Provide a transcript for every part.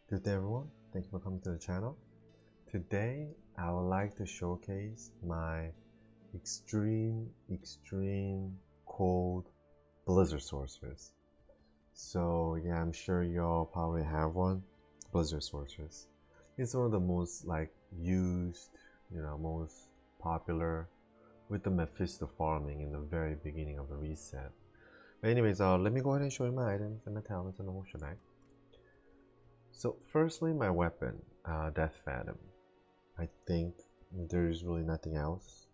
Good day everyone, thank you for coming to the channel. Today I would like to showcase my extreme cold Blizzard Sorceress. So yeah, I'm sure y'all probably have one. Blizzard Sorceress. It's one of the most used, most popular with the Mephisto farming in the very beginning of the reset. But anyways, let me go ahead and show you my items and my talents and the whole shebang. So firstly, my weapon, Death Phantom. I think there's really nothing else.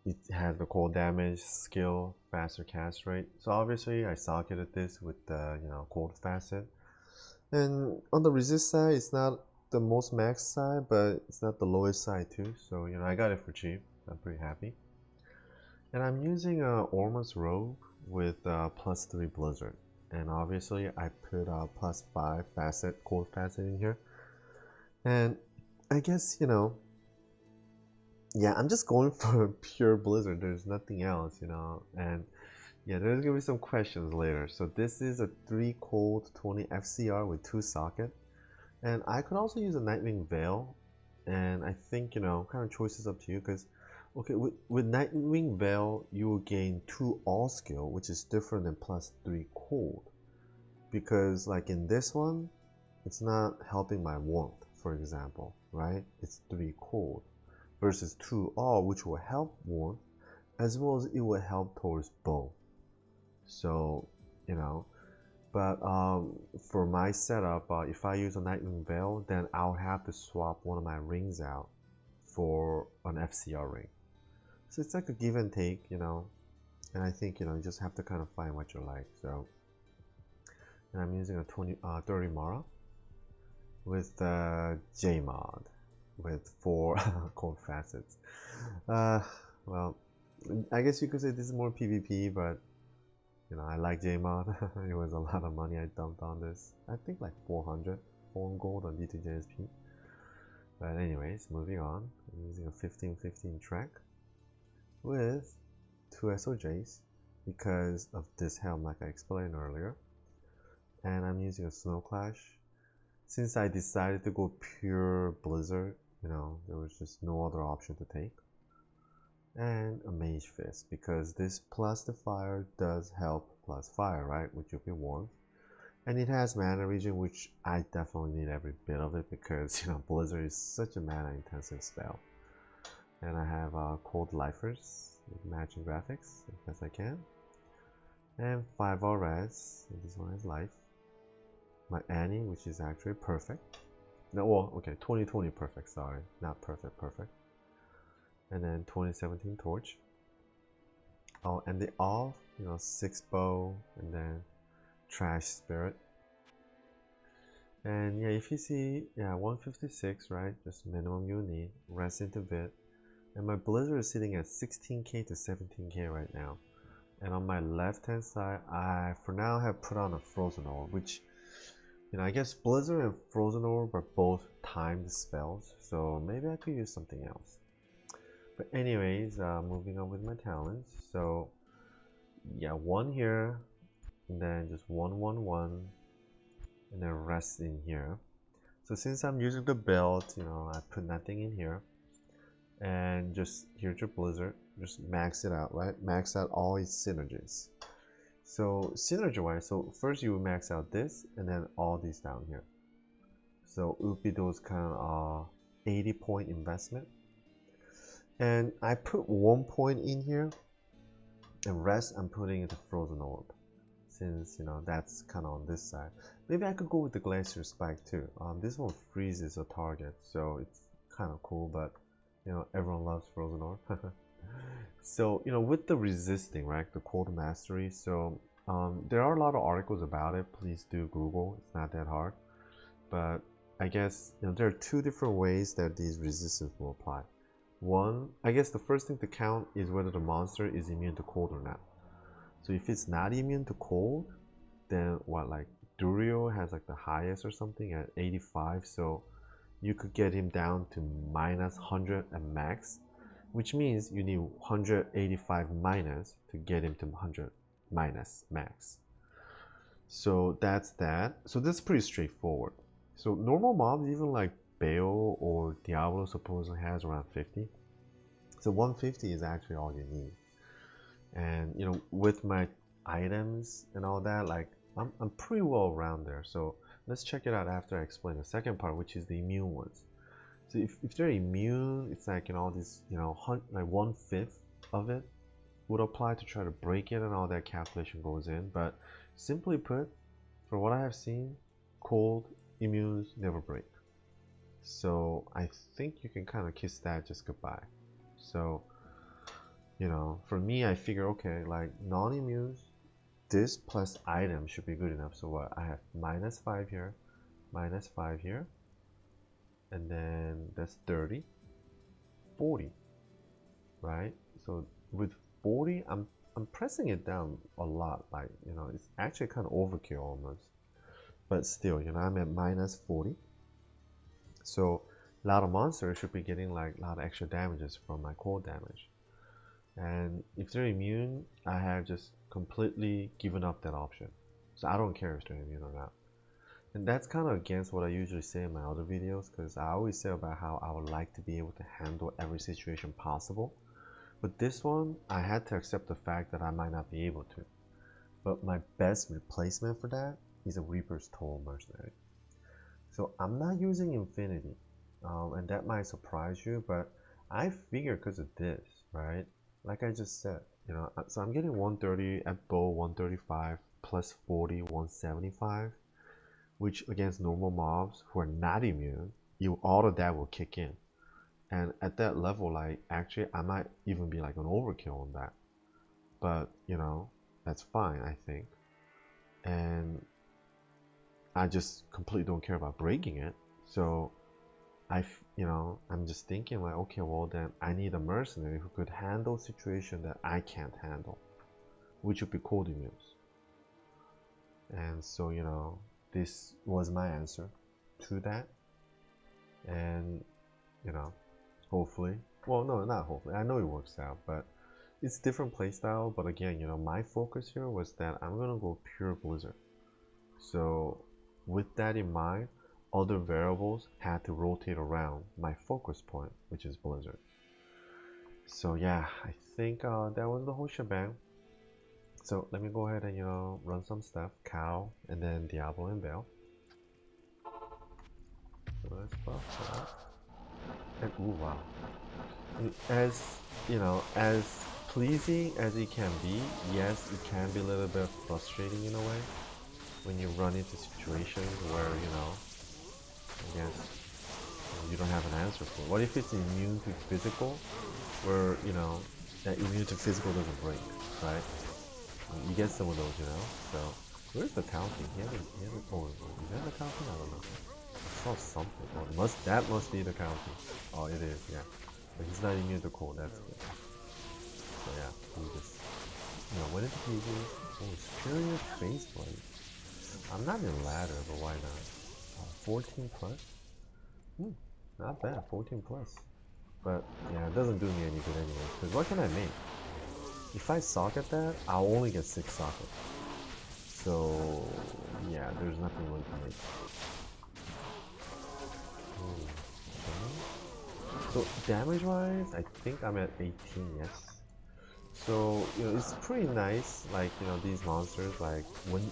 It has the cold damage, skill, faster cast rate. So obviously I socketed this with the cold facet. And on the resist side, it's not the most max side, but it's not the lowest side too. So I got it for cheap. I'm pretty happy. And I'm using a Ormus robe with +3 Blizzard. And obviously I put +5 facet, cold facet in here. And I guess, yeah, I'm just going for pure Blizzard. There's nothing else, and yeah, there's gonna be some questions later. So this is a 3 cold 20 FCR with 2 socket. And I could also use a Nightwing Veil. And I think, kind of choice is up to you because okay, with Nightwing Veil, you will gain 2 all skill, which is different than +3 cold. Because like in this one, it's not helping my warmth, for example, right? It's 3 cold versus 2 all, which will help warmth as well as it will help towards bow. So, but for my setup, if I use a Nightwing Veil, then I'll have to swap one of my rings out for an FCR ring. So it's like a give and take, and I think, you just have to kind of find what you like. So, and I'm using a 30 Mara with J mod with 4 cold facets. Well, I guess you could say this is more PvP, but I like J mod. It was a lot of money I dumped on this. I think like 400 gold on D2JSP. But anyways, moving on. I'm using a 15-15 track with 2 SOJs because of this helm, like I explained earlier. And I'm using a Snow Clash. Since I decided to go pure Blizzard, there was just no other option to take. And a Mage Fist, because this plus the fire does help plus fire, right, which will be warm. And it has mana regen, which I definitely need every bit of it because Blizzard is such a mana intensive spell. And I have cold lifers with matching graphics as best I can. And 5 res, this one is life. My Annie, which is actually perfect. No, well, okay, 2020 perfect, sorry, not perfect. And then 2017 torch. I'll end it off, 6 bow, and then trash spirit. And yeah, if you see, yeah, 156, right, just minimum you need, rest into bit. And my Blizzard is sitting at 16k to 17k right now. And on my left hand side, I for now have put on a Frozen Orb, which I guess Blizzard and Frozen Orb are both timed spells, so maybe I could use something else. But anyways, moving on with my talents. So yeah, 1 here, and then just 1, and then rest in here. So since I'm using the belt, I put nothing in here. And just here's your Blizzard, just max it out, right? Max out all its synergies. So synergy wise, so first you will max out this and then all these down here. So it would be those kind of 80 point investment. And I put 1 point in here and rest I'm putting into Frozen Orb. Since that's kind of on this side. Maybe I could go with the Glacier Spike too. This one freezes a target, so it's kind of cool, but everyone loves Frozen Orb. So with the resisting, right, the cold mastery, so there are a lot of articles about it. Please do Google, it's not that hard. But I guess there are 2 different ways that these resistance will apply. One, I guess the first thing to count is whether the monster is immune to cold or not. So if it's not immune to cold, then what, like Durio has like the highest or something at 85, so you could get him down to -100 at max, which means you need 185 minus to get him to 100 minus max. So that's that. So this is pretty straightforward. So normal mobs, even like Bale or Diablo, supposedly has around 50. So 150 is actually all you need. And you know, with my items and all that, like I'm pretty well around there. So let's check it out after I explain the second part, which is the immune ones. So if they're immune, it's like, you know, this, you know, like 1/5 of it would apply to try to break it, and all that calculation goes in. But simply put, for what I have seen, cold immunes never break. So I think you can kind of kiss that just goodbye. So, you know, for me, I figure, okay, like non-immunes, this plus item should be good enough. So what? I have -5 here, -5 here, and then that's 30, 40, right? So with 40, I'm pressing it down a lot. Like, you know, it's actually kind of overkill almost. But still, you know, I'm at -40. So a lot of monsters should be getting like a lot of extra damages from my cold damage. And if they're immune, I have just completely given up that option. So I don't care if they're immune or not. And that's kind of against what I usually say in my other videos, because I always say about how I would like to be able to handle every situation possible. But this one, I had to accept the fact that I might not be able to. But my best replacement for that is a Reaper's Toll Mercenary. So I'm not using Infinity, and that might surprise you, but I figure because of this, right? Like I just said, you know, so I'm getting 130 at bow, 135 plus 40, 175, which against normal mobs who are not immune, all of that will kick in. And at that level, like actually, I might even be like an overkill on that. But you know, that's fine, I think. And I just completely don't care about breaking it. So you know, I'm just thinking like, okay, well then I need a mercenary who could handle situation that I can't handle, which would be cold immunes. And so, you know, this was my answer to that. And, you know, hopefully, well, no, not hopefully, I know it works out, but it's different playstyle. But again, you know, my focus here was that I'm gonna go pure Blizzard. So with that in mind, other variables had to rotate around my focus point, which is Blizzard. So yeah, I think that was the whole shebang. So let me go ahead and, you know, run some stuff, Cow, and then Diablo and Bell. So let's buff that. And ooh, wow. As, you know, as pleasing as it can be, yes, it can be a little bit frustrating in a way when you run into situations where, you know, I guess you don't have an answer for it. What if it's immune to physical, where, you know, that immune to physical doesn't break, right? You get some of those, you know? So, where's the counting? He hasn't, oh, is that the counting? I don't know. I saw something. Oh, that must be the counting. Oh, it is, yeah. But he's not immune to cold, that's good. So yeah, we just, you know, what did he do? Oh, Superior Face Blade. I'm not in ladder, but why not? 14 plus? Not bad, 14 plus. But yeah, it doesn't do me any good anyway, because what can I make? If I socket that, I'll only get 6 sockets. So yeah, there's nothing really to make. Okay. So damage wise, I think I'm at 18, yes. So, you know, it's pretty nice, like, you know, these monsters, like, when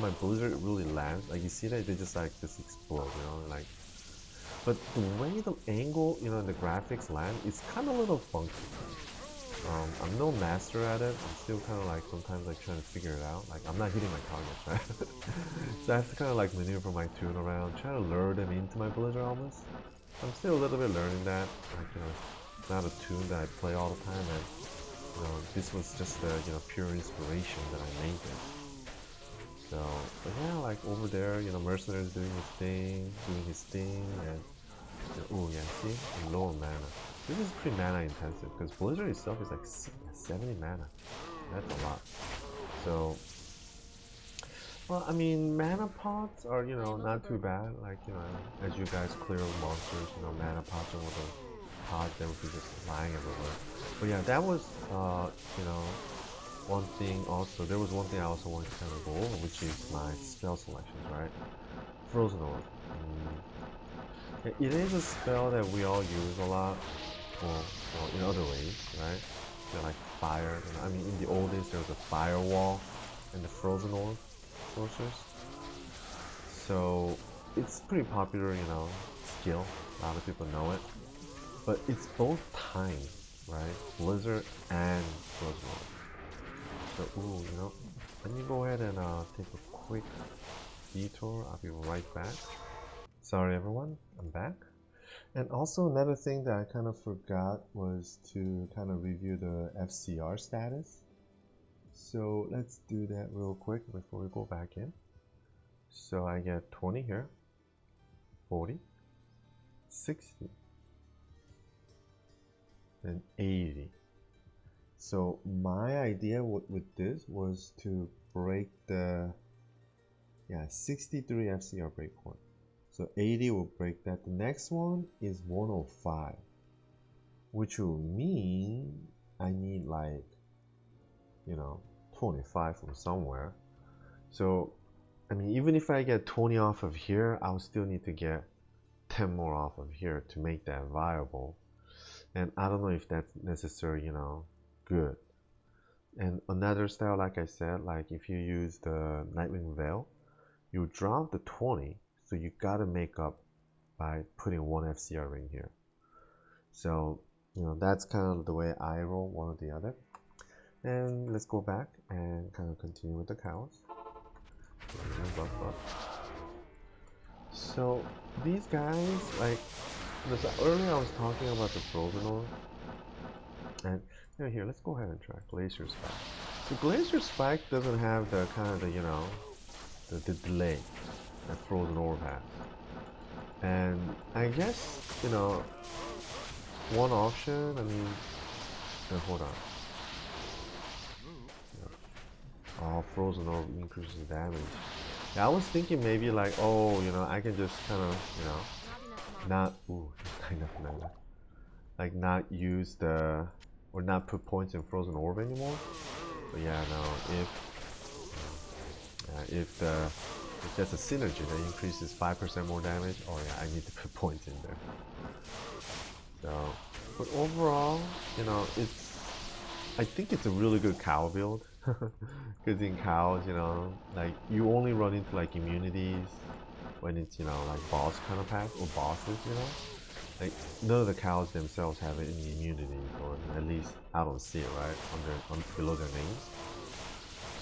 my blizzard really lands, like, you see that they just, like, just explode, you know, like, but the way the angle, you know, the graphics land, it's kind of a little funky. I'm no master at it, I'm still kind of, like, sometimes, like, trying to figure it out, like, I'm not hitting my targets, right? So I have to kind of, like, maneuver my tune around, try to lure them into my blizzard almost. I'm still a little bit learning that, like, you know, it's not a tune that I play all the time, and you know, this was just a, you know, pure inspiration that I made it. So, but yeah, like over there, you know, Mercenary is doing his thing, and you know, oh yeah, see, lower mana. This is pretty mana intensive because Blizzard itself is like 70 mana. That's a lot. So, well, I mean, mana pots are, you know, not too bad. Like, you know, as you guys clear monsters, you know, mana pots are one of the pots that would be just lying everywhere. But yeah, that was, you know, one thing also. There was one thing I also wanted to kind of go over, which is my spell selections, right? Frozen Orb. It is a spell that we all use a lot, well, in other ways, right? They're like fire. I mean, in the old days, there was a firewall and the frozen orb sorceress. So it's pretty popular, skill. A lot of people know it, but it's both time, right? Blizzard and frozen orb. So, ooh, let me go ahead and take a quick detour. I'll be right back. Sorry, everyone, I'm back. And also another thing that I kind of forgot was to kind of review the FCR status. So let's do that real quick before we go back in. So I get 20 here, 40, 60, and 80. So my idea with this was to break the 63 FCR breakpoint. So 80 will break that. The next one is 105, which will mean I need like 25 from somewhere. So I mean, even if I get 20 off of here, I'll still need to get 10 more off of here to make that viable. And I don't know if that's necessary, good. And another style, like I said, like if you use the Nightwing Veil, you drop the 20, so you gotta make up by putting one FCR ring here. So, that's kind of the way I roll, one or the other. And let's go back and kind of continue with the cows. So these guys, like, earlier I was talking about the frozen orb, and here, let's go ahead and try Glacier Spike. The Glacier Spike doesn't have the kind of the delay that frozen orb has, and I guess one option. I mean, hold on. Oh, frozen orb increases damage. Yeah, I was thinking maybe like, oh, I can just kind of, not, not enough mana. Like not use or not put points in frozen orb anymore. But yeah, no, if that's a synergy that increases 5% more damage, oh yeah, I need to put points in there. So, but overall, I think it's a really good cow build. Because in cows, like you only run into like immunities when it's, like boss kind of pack or bosses, Like none of the cows themselves have any immunity, or at least I don't see it, right? Below their names.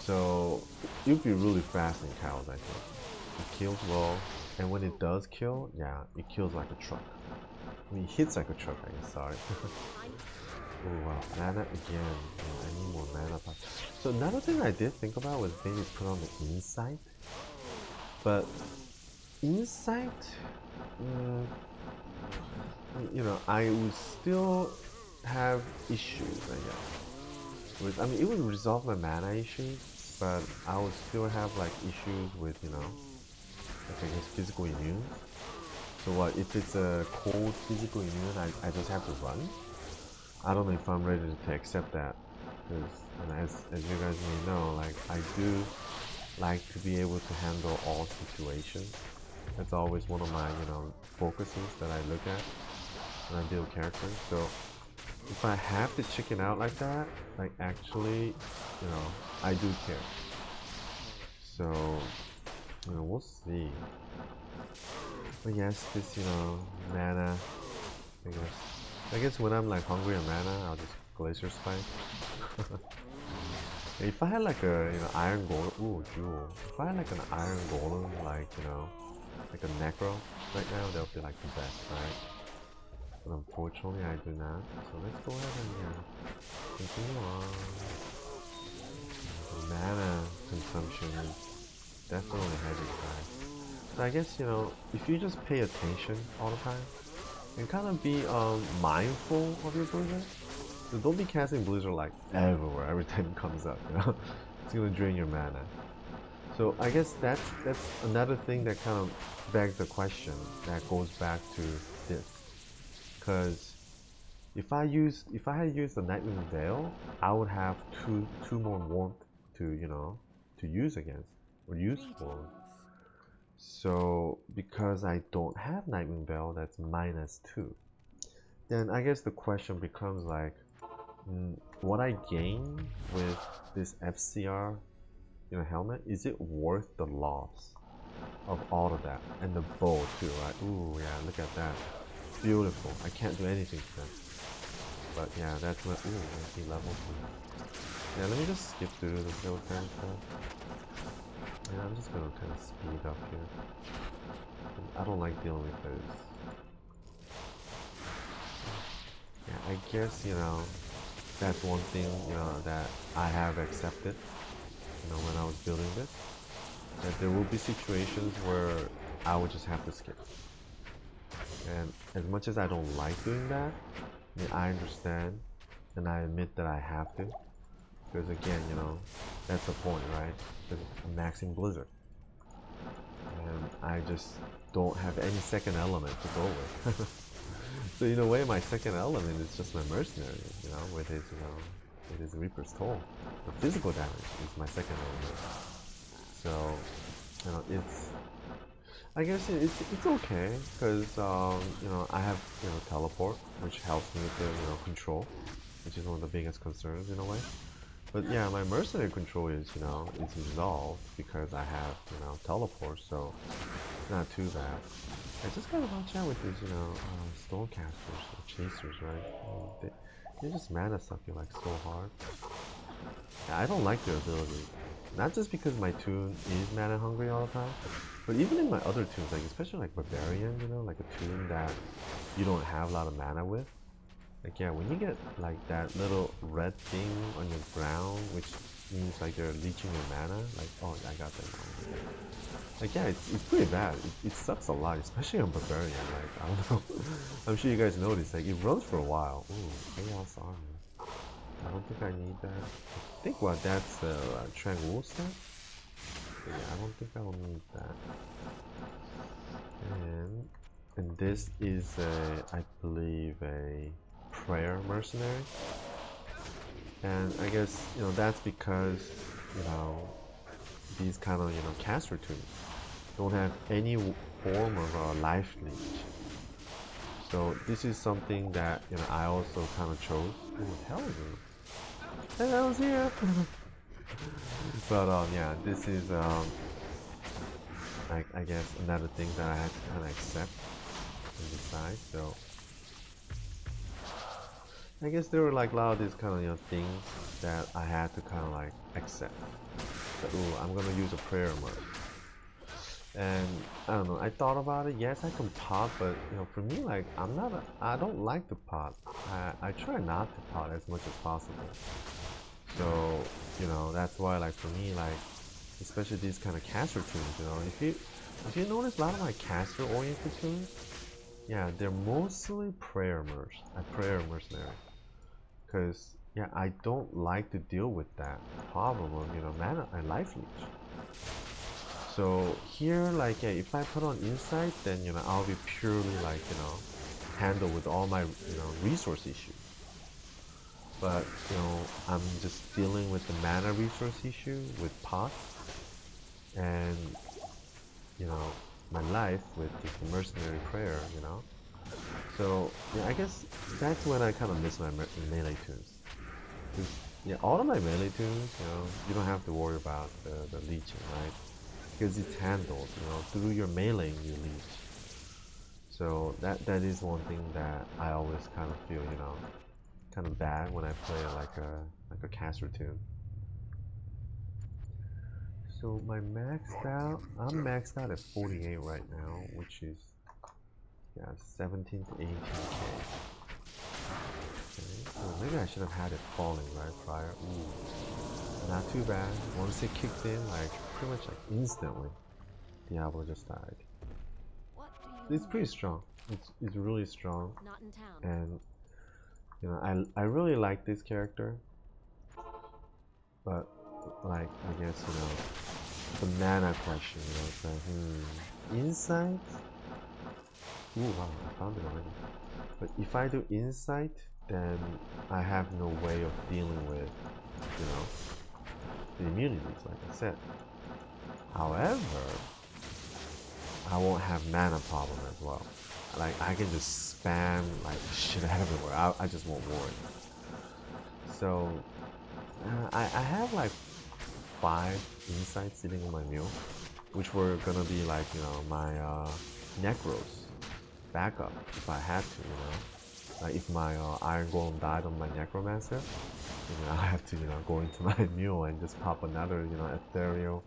So you'd be really fast in cows, I think. It kills well, and when it does kill, yeah, it kills like a truck. I mean, it hits like a truck, I guess, sorry. Oh wow, mana again. Yeah, I need more mana. So another thing I did think about was maybe put on the insight. But insight, I would still have issues, I guess. I mean, it would resolve my mana issues, but I would still have like issues with, like I guess physical immune. So what, if it's a cold physical immune, I just have to run? I don't know if I'm ready to accept that, because as you guys may know, like I do like to be able to handle all situations. That's always one of my focuses that I look at when I build characters. So if I have to chicken out like that, like actually, I do care. So we'll see. But yes, this mana, I guess when I'm like hungry on mana, I'll just Glacier Spike. If I had like a iron golem, ooh, jewel. If I had like an iron golem, like like a necro right now, that would be like the best, right? But unfortunately, I do not. So let's go ahead and continue on. The mana consumption is definitely heavy, guys. So I guess if you just pay attention all the time and kind of be mindful of your blizzard. So don't be casting blizzard like everywhere every time it comes up, It's gonna drain your mana. So I guess that's another thing that kind of begs the question that goes back to this. Cause if I had used the Nightwing Veil, I would have two more warmth to to use against or use for. So because I don't have Nightwing Bell, that's -2. Then I guess the question becomes like, what I gain with this FCR, helmet, is it worth the loss of all of that? And the bow too, right? Ooh, yeah, look at that. Beautiful. I can't do anything to them. But yeah, that's what, ooh, he level 2. Yeah, let me just skip through the build kind of stuff. Yeah, I'm just gonna kind of speed up here. I don't like dealing with those. Yeah, I guess, that's one thing, that I have accepted, when I was building this. That there will be situations where I would just have to skip. And as much as I don't like doing that, I understand and I admit that I have to. Because again, that's the point, right? Because I'm maxing Blizzard. And I just don't have any second element to go with. So in a way, my second element is just my Mercenary, with his Reaper's Toll. The physical damage is my second element. So, I guess it's okay, because, I have, teleport, which helps me with the, control, which is one of the biggest concerns in a way. But yeah, my Mercenary control is, it's resolved because I have, teleport, so it's not too bad. I just gotta watch out with these, Stormcasters or Chasers, right? They just mana suck you like so hard. Yeah, I don't like their ability. Not just because my tune is mana hungry all the time, but even in my other tunes, like especially like Barbarian, like a tune that you don't have a lot of mana with. Like yeah, when you get like that little red thing on your ground, which means like they're leeching your mana, like oh I got that wrong. Like yeah, it's pretty bad. It sucks a lot, especially on Barbarian. Like I don't know, I'm sure you guys noticed. Like it runs for a while. Ooh, Chaos Armor. I don't think I need that. I think what that's Tranquil stuff. Yeah, I don't think I will need that. And this is I believe a prayer mercenary. And I guess that's because these kind of caster tunes don't have any form of life leech. So this is something that I also kind of chose. Oh hell no! Hey, I was here. But yeah, this is I guess another thing that I had to kind of accept and decide. So I guess there were like a lot of these kind of things that I had to kind of like accept. That, ooh, I'm gonna use a prayer mode. And I don't know, I thought about it. Yes, I can pot, but for me, like I don't like to pot. I try not to pot as much as possible. So that's why like for me, like especially these kind of caster tunes, if you notice a lot of my caster oriented tunes, yeah, they're mostly prayer mercenary. Because yeah, I don't like to deal with that problem of mana and life leech. So here, like yeah, if I put on insight, then I'll be purely like handle with all my resource issues. But I'm just dealing with the mana resource issue with pot, and my life with the mercenary prayer. So yeah, I guess that's when I kind of miss my melee tunes. Yeah, all of my melee tunes, you don't have to worry about the leeching, right? Because it's handled, through your melee you leech. So that is one thing that I always kind of feel, kind of bad when I play like a caster tune. So I'm maxed out at 48 right now, which is yeah 17 to 18k. Okay, so maybe I should have had it falling right prior. Ooh, not too bad. Once it kicked in, like pretty much like instantly, Diablo just died. It's pretty strong. It's really strong. Not in town. And I really like this character, but like I guess the mana question, it's like insight. Ooh wow, I found it already. But if I do insight, then I have no way of dealing with the immunities, like I said. However, I won't have mana problem as well. Like, I can just spam like shit everywhere. I just won't worry. So I have like 5 insights sitting on my mule, which were gonna be like, you know, my necros backup if I had to, you know. Like if my iron golem died on my necromancer, you know, I have to, you know, go into my mule and just pop another, you know, ethereal,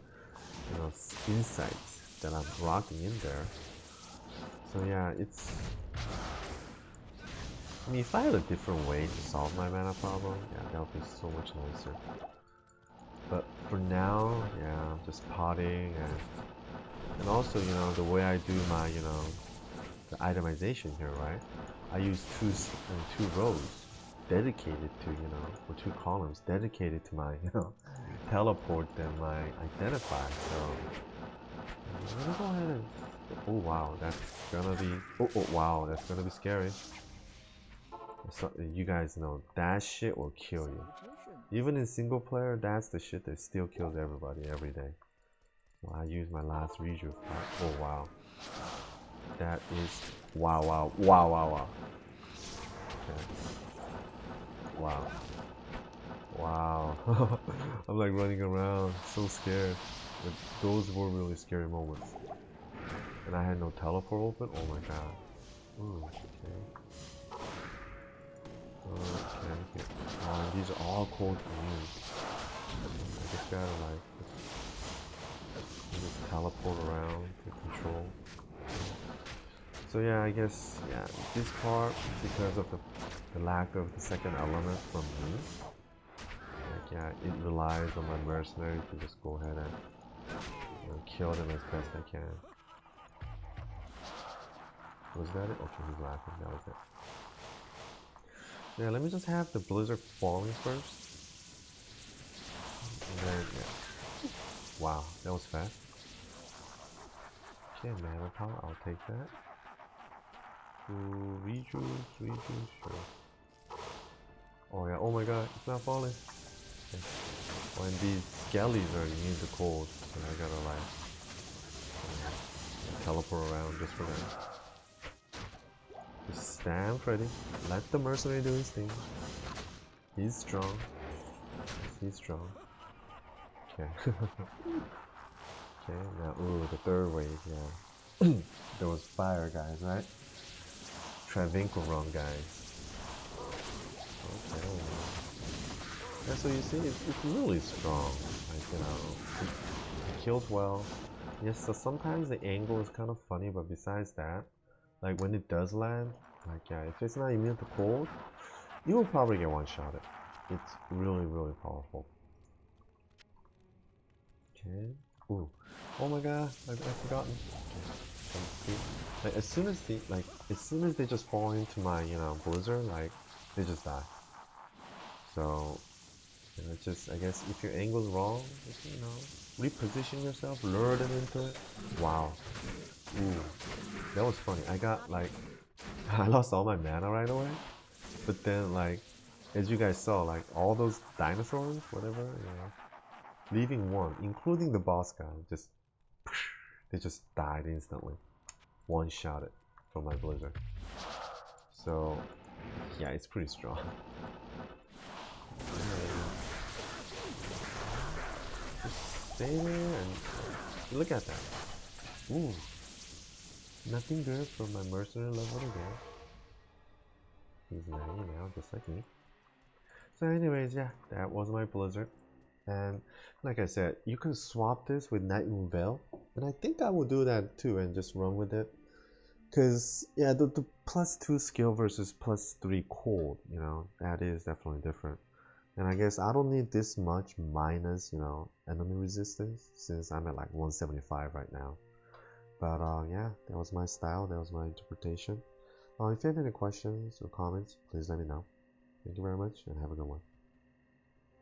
you know, insights that I'm rocking in there. So yeah, it's. I mean, if I had a different way to solve my mana problem, yeah, that would be so much nicer. But for now, yeah, I'm just potting and also, you know, the way I do my, you know, the itemization here, right? I use two rows dedicated to, you know, or 2 columns dedicated to my, you know, teleport and my identify. So let me go ahead and. Oh wow, that's gonna be. Oh wow, that's gonna be scary. So, you guys know that shit will kill you. Even in single player, that's the shit that still kills everybody every day. So I use my last rejuve part. Oh wow, that is wow. Okay. Wow. Wow. I'm like running around, so scared. But those were really scary moments. And I had no teleport open? Oh my god. Ooh, okay. Okay. Oh, and these are all cold communities. I just gotta like just teleport around to control. So yeah, I guess yeah, this part because of the lack of the second element from me, like yeah, it relies on my mercenary to just go ahead and, you know, kill them as best I can. Was that it? Okay, he's laughing. That was it. Yeah, let me just have the blizzard falling first. And then, yeah. Wow, that was fast. Okay, mana power, I'll take that. Ooh, rejuice, sure. Oh yeah, oh my god, it's not falling. Okay. Oh, and these skellies are immune to cold, so I gotta like teleport around just for them. Just stand ready. Let the mercenary do his thing. He's strong. He's strong. Okay. Okay, now, ooh, the third wave, yeah. Those fire guys, right? Travinko run guys. Okay. Yeah, so you see, it's really strong. Like, you know, it kills well. Yes, so sometimes the angle is kind of funny, but besides that, like when it does land, like yeah, if it's not immune to cold, you will probably get one-shotted. It's really powerful. Okay. Ooh. Oh my god, I've forgotten. Okay. Like as soon as they just fall into my, you know, blizzard, like they just die. So, you know, it's just, I guess if your angle's wrong, just, you know, reposition yourself, lure them into it. Wow. Ooh. That was funny. I got like I lost all my mana right away. But then like as you guys saw, like all those dinosaurs, whatever, you know, leaving one, including the boss guy, just they just died instantly. One shot it from my blizzard. So yeah, it's pretty strong. Just stay there and look at that. Ooh, nothing good for my mercenary level again. He's 90 now, just like me. So anyways, yeah, that was my blizzard. And like I said, you can swap this with Night Moon Veil. And I think I will do that too and just run with it. Because, yeah, the +2 skill versus +3 cold, you know, that is definitely different. And I guess I don't need this much minus, you know, enemy resistance since I'm at like 175 right now. But yeah, that was my style, that was my interpretation. If you have any questions or comments, please let me know. Thank you very much and have a good one.